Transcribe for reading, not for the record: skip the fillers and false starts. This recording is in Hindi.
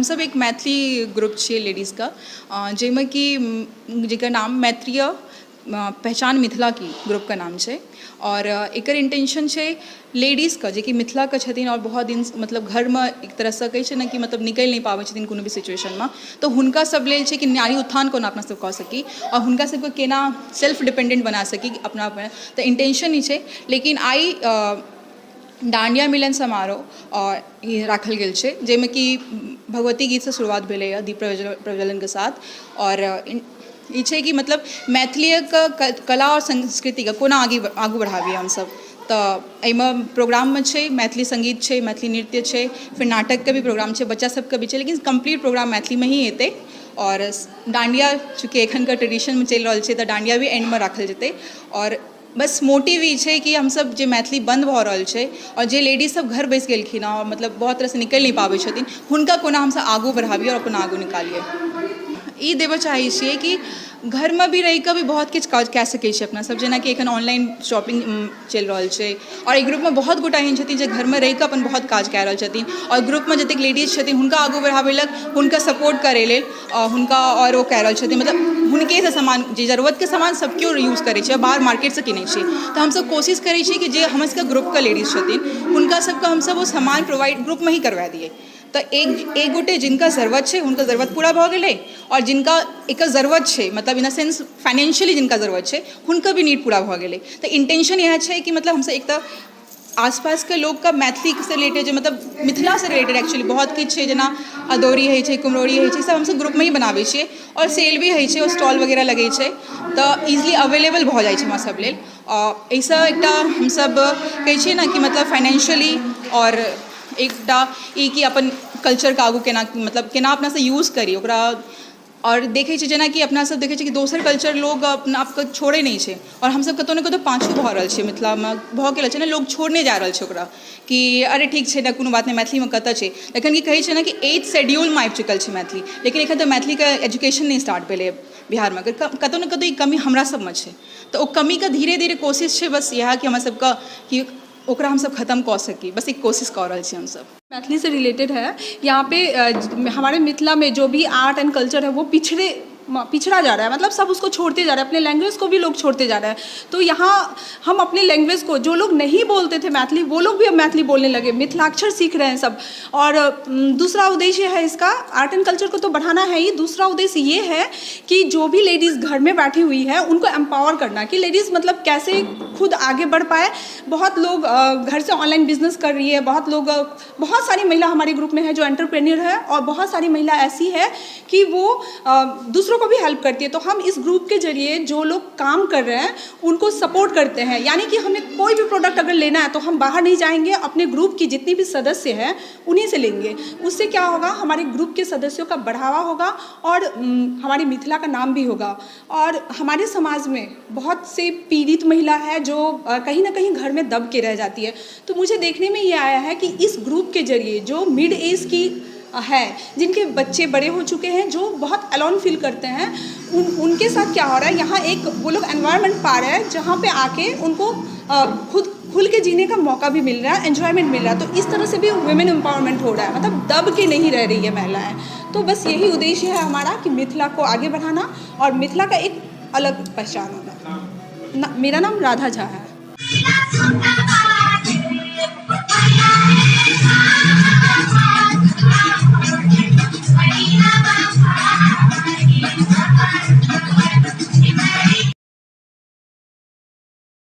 हम सब एक मैथिली ग्रुप छे लेडीज़ का, जेमें कि जेकर नाम मैत्रीय पहचान मिथिला की ग्रुप का नाम है। और एकर इंटेंशन है लेडीज़ का, जे मिथिला का छथिन और बहुत दिन मतलब घर में एक तरह से कहे ना कि मतलब निकल नहीं पावे छथिन कोनो भी सिचुएशन में, तो हुनका सब लेल छै कि नारी उत्थान कोना अपना सब कह सकी और हुनका सबके केना सेल्फ डिपेंडेंट बना सकी अपना पर। तो इंटेंशन ही है। लेकिन आई डांडिया मिलन समारोह और राखल गेल छै, जेमें कि भगवती गीत से शुरुआत भेलै दीप प्रज्वलन के साथ। और ये कि मतलब मैथिली कला और संस्कृति का कोना आगू बढ़ाबी हम सब। तो एहिमे प्रोग्राम में छै मैथिली संगीत छै, मैथिली नृत्य छै, फिर नाटक के भी प्रोग्राम छै, बच्चा सबके भी छै, लेकिन कंप्लीट प्रोग्राम मैथिली में ही हेतै। और डांडिया चूँकि एखन का ट्रेडिशन में चल रहा है, तो डांडिया भी एंड में राखल जेतै। और बस मोटिव ये है कि हम सब जे मैथिली बंद भ रहल छै और जे लेडीज सब घर बैस गेलखिन और मतलब बहुत तरह से निकल नहीं पाबै छथिन, हुनका कोना हम सब आगू बढ़ाबिए और कोना आगू निकालिए। ई देबऽ चाहै छियै कि घर में भी रह के भी बहुत किछु काज कए सकै छी अपना सब, जेना कि एखन ऑनलाइन शॉपिंग चल रहा है। और ग्रुप में बहुत गोटा एहन छथिन जे घर में रह के अपन बहुत काज कए रहल छथिन और ग्रुप में जतेक लेडीज छथिन हुनका आगू बढ़ाबैलक, हुनका सपोर्ट करे लेल हुनका और वो कए रहल छथिन, मतलब हुनके से सामान जे जरूरत के सामान सब केओ यूज करे छै, बाहर मार्केट से किनै छै। तो हम सब कोशिश करै छी कि जे हमर सबके ग्रुप के लेडीज छथिन हुनका सबके हम सब वो सामान प्रोवाइड ग्रुप में ही करवा दिए। तो एक गोटे जिनका ज़रूरत है उनका ज़रूरत पूरा भ गेलै और जिनका एक ज़रूरत है मतलब इन द सेंस फाइनेंशियली जिनका ज़रूरत है हुनका भी नीड पूरा भ गेलै। तो इंटेंशन यह है कि मतलब हमसे एक तो आसपास के लोग का मैथिली से रिलेटेड मतलब मिथिला से रिलेटेड एक्चुअली बहुत किछु छै, जेना अदौरी होइ छै, कुम्हरौरी होइ छै, सब हमसब ग्रुप में ही बनाबै छियै और सेल भी होइ छै और स्टॉल वगैरह लगै छै, तो इजिली अवेलेबल भ जाइ छै हमरा सब लेल। एहिसँ एकटा हमसब कहै छियै ना कि मतलब फाइनेंशियली और एकटा ई कि अपन कल्चर का आगू केना मतलब केना अपना से यूज करी ओकरा। और देखे छी जेना कि अपना सब देखे छी कि दोसर कल्चर लोग अपना आपके छोड़े नहीं छै और हम सब कतौ ने कतौ पाछू भ रहल छै, मिथिला में भ गेल छै ना, लोग छोड़ने जा रहल छै ओकरा कि अरे ठीक छै ना कोनो बात नहीं मैथिली में कतऽ छै। लेकिन कि कहै छै ना कि 8th शेड्यूल में आबि चुकल छै मैथिली, लेकिन एखन तो मैथिली के एजुकेशन नहीं स्टार्ट भेलै बिहार में। कतौ ने कतौ ई कमी हमरा सब में छै, तो ओ कमी के धीरे धीरे कोशिश छै बस यह कि हमरा सबके कि ओकरा हम सब खत्म कऽ सकी, बस एक कोशिश कर रहल छी हम सब। मैथिली से रिलेटेड है। यहाँ पे हमारे मिथिला में जो भी आर्ट एंड कल्चर है वो पिछड़ा जा रहा है, मतलब सब उसको छोड़ते जा रहे हैं, अपने लैंग्वेज को भी लोग छोड़ते जा रहे हैं। तो यहाँ हम अपने लैंग्वेज को, जो लोग नहीं बोलते थे मैथिली वो लोग भी अब मैथिली बोलने लगे, मिथिलाक्षर सीख रहे हैं सब। और दूसरा उद्देश्य है इसका, आर्ट एंड कल्चर को तो बढ़ाना है ही, दूसरा उद्देश्य ये है कि जो भी लेडीज़ घर में बैठी हुई है उनको एम्पावर करना, कि लेडीज़ मतलब कैसे खुद आगे बढ़ पाए। बहुत लोग घर से ऑनलाइन बिजनेस कर रही है, बहुत सारी महिला हमारे ग्रुप में है जो एंटरप्रेन्योर है और बहुत सारी महिला ऐसी है कि वो दूसरों को भी हेल्प करती है। तो हम इस ग्रुप के जरिए जो लोग काम कर रहे हैं उनको सपोर्ट करते हैं, यानी कि हमें कोई भी प्रोडक्ट अगर लेना है तो हम बाहर नहीं जाएंगे, अपने ग्रुप की जितनी भी सदस्य हैं उन्हीं से लेंगे। उससे क्या होगा, हमारे ग्रुप के सदस्यों का बढ़ावा होगा और हमारी मिथिला का नाम भी होगा। और हमारे समाज में बहुत से पीड़ित महिला है जो कहीं ना कहीं घर में दब के रह जाती है। तो मुझे देखने में ये आया है कि इस ग्रुप के जरिए जो मिड एज की है, जिनके बच्चे बड़े हो चुके हैं, जो बहुत अलोन फील करते हैं, उनके साथ क्या हो रहा है, यहाँ एक वो लोग एनवायरनमेंट पा रहे हैं जहाँ पे आके उनको खुद खुल के जीने का मौका भी मिल रहा है, एंजॉयमेंट मिल रहा है। तो इस तरह से भी वुमेन एम्पावरमेंट हो रहा है, मतलब दब के नहीं रह रही है महिलाएं। तो बस यही उद्देश्य है हमारा कि मिथिला को आगे बढ़ाना और मिथिला का एक अलग पहचान होना। मेरा नाम राधा झा है।